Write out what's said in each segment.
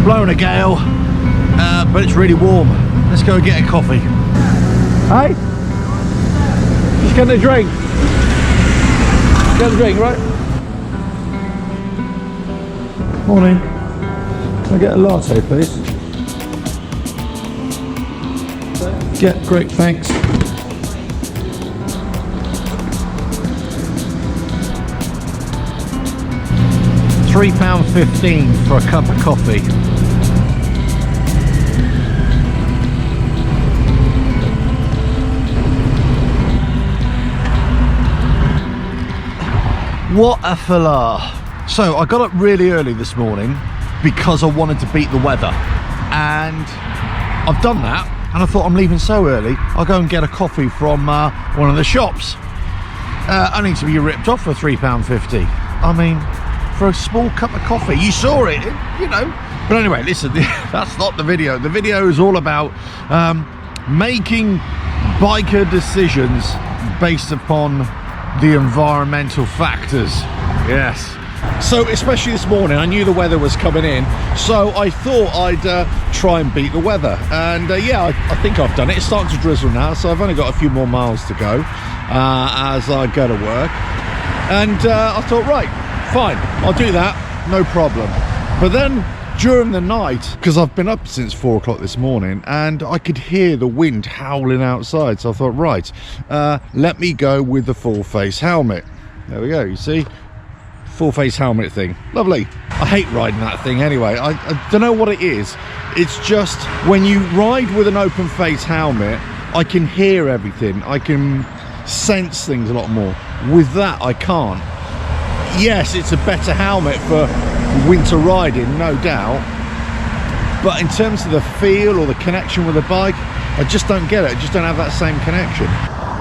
blowing a gale, but it's really warm. Let's go get a coffee. Hey, just getting a drink. Get a drink, right? Morning. Can I get a latte, please? Yeah, great, thanks. £3.15 for a cup of coffee. What a filler. So I got up really early this morning because I wanted to beat the weather, and I've done that, and I thought I'm leaving so early I'll go and get a coffee from one of the shops, only to be ripped off for £3.50. I mean, for a small cup of coffee. You saw it, you know. But anyway, listen, that's not the video. The video is all about making biker decisions based upon the environmental factors. Yes. So especially this morning, I knew the weather was coming in, so I thought I'd try and beat the weather. And yeah, I think I've done it. It's starting to drizzle now, so I've only got a few more miles to go as I go to work. And I thought, right, fine, I'll do that, no problem. But then during the night, because I've been up since 4 o'clock this morning, and I could hear the wind howling outside, so I thought, right, let me go with the full face helmet. There we go, you see, full face helmet thing, lovely. I hate riding that thing anyway. I don't know what it is. It's just when you ride with an open face helmet, I can hear everything, I can sense things a lot more. With that, I can't. Yes, it's a better helmet for winter riding, no doubt, but in terms of the feel or the connection with the bike, I just don't get it. I just don't have that same connection.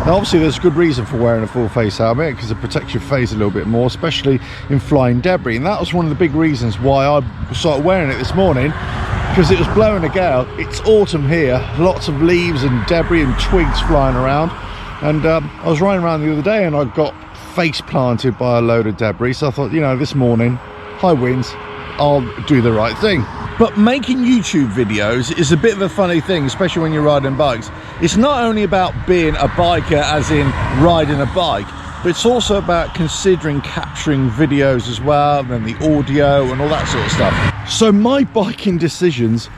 Now obviously there's a good reason for wearing a full face helmet, because it protects your face a little bit more, especially in flying debris, and that was one of the big reasons why I started wearing it this morning, because it was blowing a gale. It's autumn here, lots of leaves and debris and twigs flying around, and I was riding around the other day and I got face planted by a load of debris, so I thought, you know, this morning, high winds, I'll do the right thing. But making YouTube videos is a bit of a funny thing, especially when you're riding bikes. It's not only about being a biker as in riding a bike, but it's also about considering capturing videos as well, and the audio and all that sort of stuff. So my biking decisions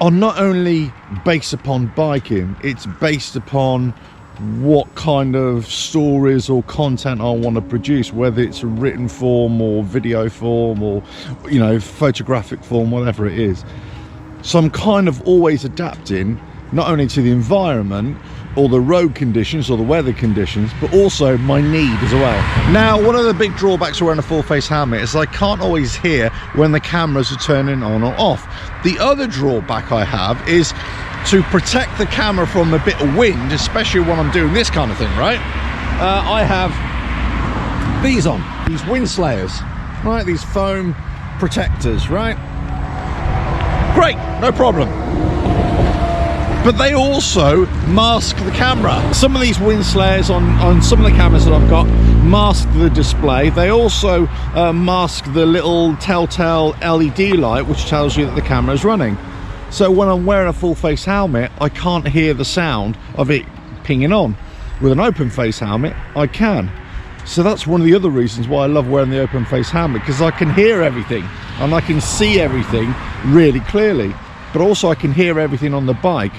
are not only based upon biking, it's based upon what kind of stories or content I want to produce, whether it's a written form or video form or, you know, photographic form, whatever it is. So I'm kind of always adapting, not only to the environment or the road conditions or the weather conditions, but also my need as well. Now, one of the big drawbacks of wearing a full face helmet is I can't always hear when the cameras are turning on or off. The other drawback I have is to protect the camera from a bit of wind, especially when I'm doing this kind of thing, right? I have these on, these wind slayers, right? These foam protectors, right? Great, no problem. But they also mask the camera. Some of these wind slayers on some of the cameras that I've got mask the display. They also mask the little telltale LED light, which tells you that the camera is running. So when I'm wearing a full face helmet, I can't hear the sound of it pinging on. With an open face helmet, I can. So that's one of the other reasons why I love wearing the open face helmet, because I can hear everything and I can see everything really clearly, but also I can hear everything on the bike.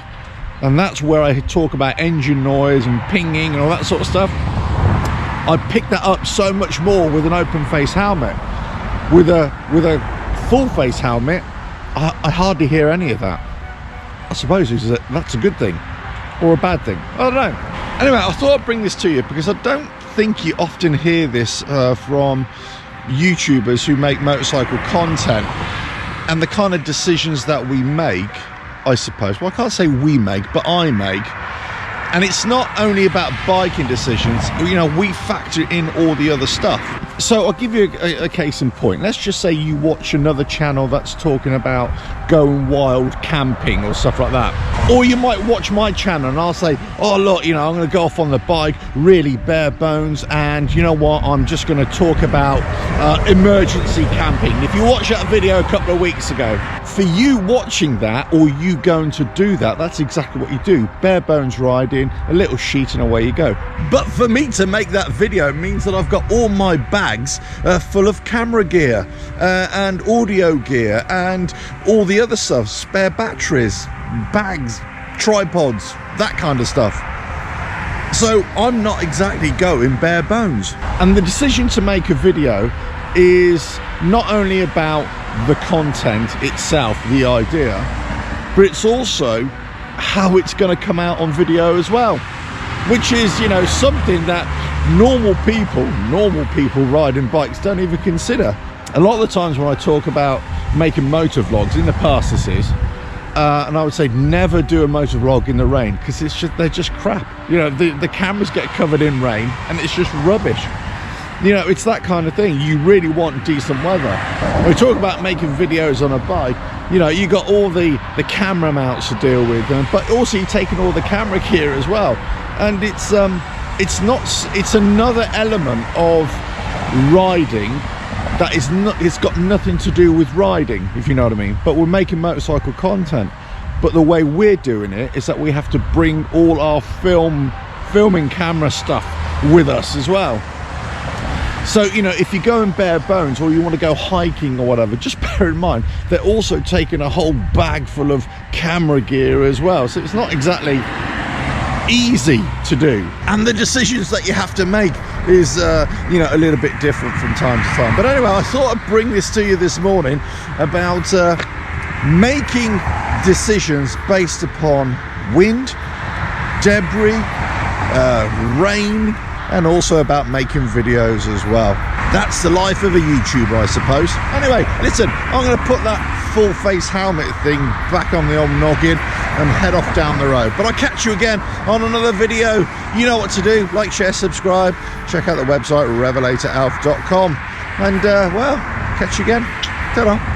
And that's where I talk about engine noise and pinging and all that sort of stuff. I pick that up so much more with an open face helmet. With a full face helmet, I hardly hear any of that. I suppose that's a good thing or a bad thing, I don't know. Anyway, I thought I'd bring this to you because I don't think you often hear this from YouTubers who make motorcycle content, and the kind of decisions that we make, I suppose. Well, I can't say we make, but I make. And it's not only about biking decisions, you know, we factor in all the other stuff. So I'll give you a case in point. Let's just say you watch another channel that's talking about going wild camping or stuff like that. Or you might watch my channel and I'll say, oh look, you know, I'm going to go off on the bike, really bare bones, and you know what, I'm just going to talk about emergency camping. If you watched that video a couple of weeks ago, for you watching that or you going to do that, that's exactly what you do. Bare bones riding, a little sheet and away you go. But for me to make that video means that I've got all my bags full of camera gear and audio gear and all the other stuff, spare batteries, bags, tripods, that kind of stuff. So I'm not exactly going bare bones. And the decision to make a video is not only about the content itself, the idea, but it's also how it's going to come out on video as well, which is, you know, something that normal people riding bikes don't even consider. A lot of the times when I talk about making motor vlogs, in the past this is, and I would say never do a motor vlog in the rain, because it's just, they're just crap. You know, the cameras get covered in rain and it's just rubbish. You know, it's that kind of thing. You really want decent weather. When we talk about making videos on a bike, you know, you got all the camera mounts to deal with, but also you're taking all the camera gear as well. And it's another element of riding that is not, it's got nothing to do with riding, if you know what I mean. But we're making motorcycle content. But the way we're doing it is that we have to bring all our filming camera stuff with us as well. So, you know, if you're going bare bones or you want to go hiking or whatever, just bear in mind they're also taking a whole bag full of camera gear as well. So it's not exactly easy to do, and the decisions that you have to make is you know, a little bit different from time to time. But anyway, I thought I'd bring this to you this morning about making decisions based upon wind, debris, rain, and also about making videos as well. That's the life of a YouTuber, I suppose. Anyway, listen, I'm going to put that full face helmet thing back on the old noggin and head off down the road. But I'll catch you again on another video. You know what to do. Like, share, subscribe. Check out the website, RevelatorAlf.com. And, well, catch you again. Ta-da.